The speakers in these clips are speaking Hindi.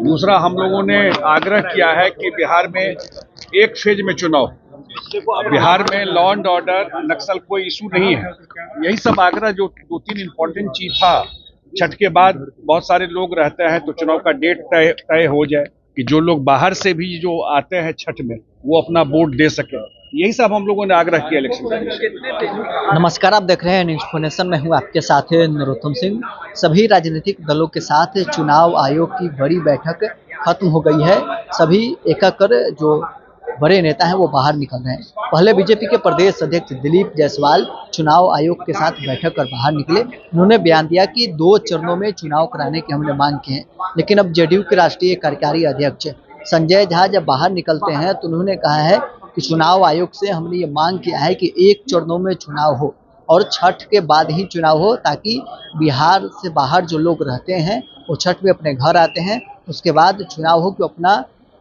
दूसरा, हम लोगों ने आग्रह किया है कि बिहार में एक फेज में चुनाव, बिहार में लॉ एंड ऑर्डर, नक्सल कोई इशू नहीं है। यही सब आग्रह, जो 2-3 इम्पोर्टेंट चीज था। छठ के बाद बहुत सारे लोग रहते हैं, तो चुनाव का डेट तय हो जाए कि जो लोग बाहर से भी जो आते हैं छठ में, वो अपना वोट दे सके। यही सब हम लोगों ने आग्रह किया इलेक्शन कमीशन। नमस्कार, आप देख रहे हैं इन्फॉर्मेशन में हूं आपके साथ नरोत्तम सिंह। सभी राजनीतिक दलों के साथ चुनाव आयोग की बड़ी बैठक खत्म हो गई है। सभी एक-एक जो बड़े नेता हैं वो बाहर निकल रहे हैं। पहले बीजेपी के प्रदेश अध्यक्ष दिलीप जायसवाल चुनाव आयोग के साथ बैठक कर बाहर निकले। उन्होंने बयान दिया कि 2 चरणों में चुनाव कराने की हमने मांग की है। लेकिन अब जेडीयू के राष्ट्रीय कार्यकारी अध्यक्ष संजय झा जब बाहर निकलते हैं तो उन्होंने कहा है कि चुनाव आयोग से हमने ये मांग किया है कि 1 चरणों में चुनाव हो और छठ के बाद ही चुनाव हो, ताकि बिहार से बाहर जो लोग रहते हैं वो छठ में अपने घर आते हैं, उसके बाद चुनाव हो कि अपना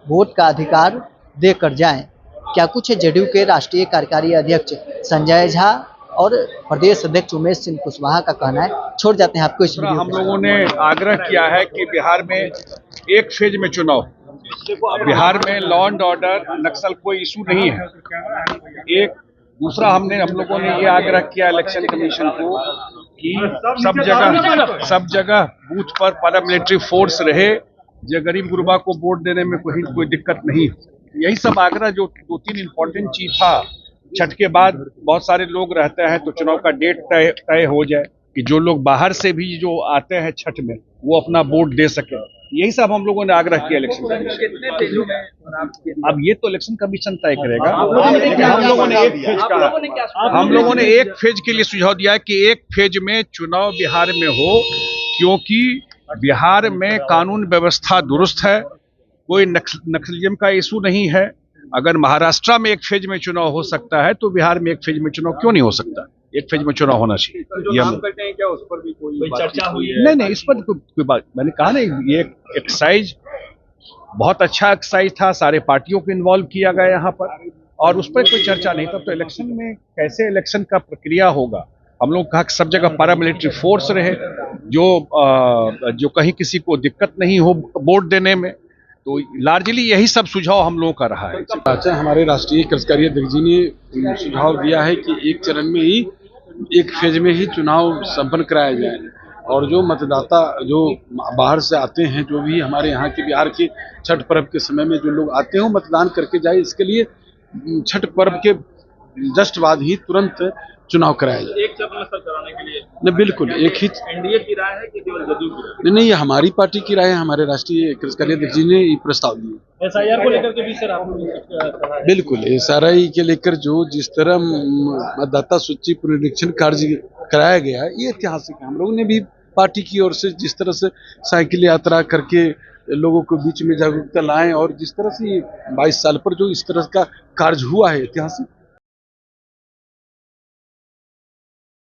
वोट का अधिकार दे कर जाएं। क्या कुछ है जेडीयू के राष्ट्रीय कार्यकारी अध्यक्ष संजय झा और प्रदेश अध्यक्ष उमेश सिंह कुशवाहा का कहना है। छोड़ जाते हैं आपको इस वीडियो। हम लोगों ने आग्रह किया है कि बिहार में एक फेज में चुनाव, बिहार में लॉ एंड ऑर्डर, नक्सल कोई इशू नहीं है। एक दूसरा, हम लोगों ने ये आग्रह किया इलेक्शन कमीशन को कि सब जगह बूथ पर पैरामिलिट्री फोर्स रहे, जो गरीब गुरबा को वोट देने में कोई दिक्कत नहीं। यही सब आग्रह, जो 2-3 इम्पोर्टेंट चीज था। छठ के बाद बहुत सारे लोग रहते हैं, तो चुनाव का डेट तय हो जाए कि जो लोग बाहर से भी जो आते हैं छठ में, वो अपना वोट दे सके। यही सब हम लोगों ने आग्रह किया इलेक्शन कमीशन। अब ये तो इलेक्शन कमीशन तय करेगा। हम लोगों ने एक फेज के लिए सुझाव दिया है कि एक फेज में चुनाव बिहार में हो, क्योंकि बिहार में कानून व्यवस्था दुरुस्त है, कोई नक्सलिज्म का इशू नहीं है। अगर महाराष्ट्र में एक फेज में चुनाव हो सकता है, तो बिहार में एक फेज में चुनाव क्यों नहीं हो सकता? एक फेज में चुनाव होना चाहिए। जो काम करते हैं क्या उस पर भी कोई चर्चा हुई है? नहीं, इस पर कोई बात, मैंने कहा ना, ये एक्सरसाइज बहुत अच्छा एक्सरसाइज था, सारे पार्टियों को इन्वॉल्व किया गया यहाँ पर, और उस पर कोई चर्चा नहीं था। तो इलेक्शन में कैसे इलेक्शन का प्रक्रिया होगा, हम लोग कहा कि सब जगह पैरामिलिट्री फोर्स रहे, जो कहीं किसी को दिक्कत नहीं हो वोट देने में। तो लार्जली यही सब सुझाव हम लोगों का रहा है। अच्छा, हमारे राष्ट्रीय कार्यकारी अध्यक्ष जी ने सुझाव दिया है कि एक चरण में ही, एक फेज में ही चुनाव संपन्न कराया जाए, और जो मतदाता जो बाहर से आते हैं, जो भी हमारे यहाँ के बिहार के छठ पर्व के समय में जो लोग आते हैं, मतदान करके जाए। इसके लिए छठ पर्व के जस्ट बाद ही तुरंत चुनाव कराया जाए। एक चरण में सर कराने के लिए नहीं, बिल्कुल एक ही। एनडीए की राय है कि केवल जदयू की राय? नहीं, ये हमारी पार्टी की राय है। हमारे राष्ट्रीय कार्यकारी अध्यक्ष जी ने ये प्रस्ताव दिया। एसआईआर को लेकर के भी सर आप? बिल्कुल, एसआरआई के लेकर जिस तरह मतदाता सूची पुनरीक्षण कार्य कराया गया, ये ऐतिहासिक है। हम लोगों ने भी पार्टी की ओर से जिस तरह से साइकिल यात्रा करके लोगों को बीच में जागरूकता लाएं, और जिस तरह से 22 साल पर जो इस तरह का कार्य हुआ है ऐतिहासिक,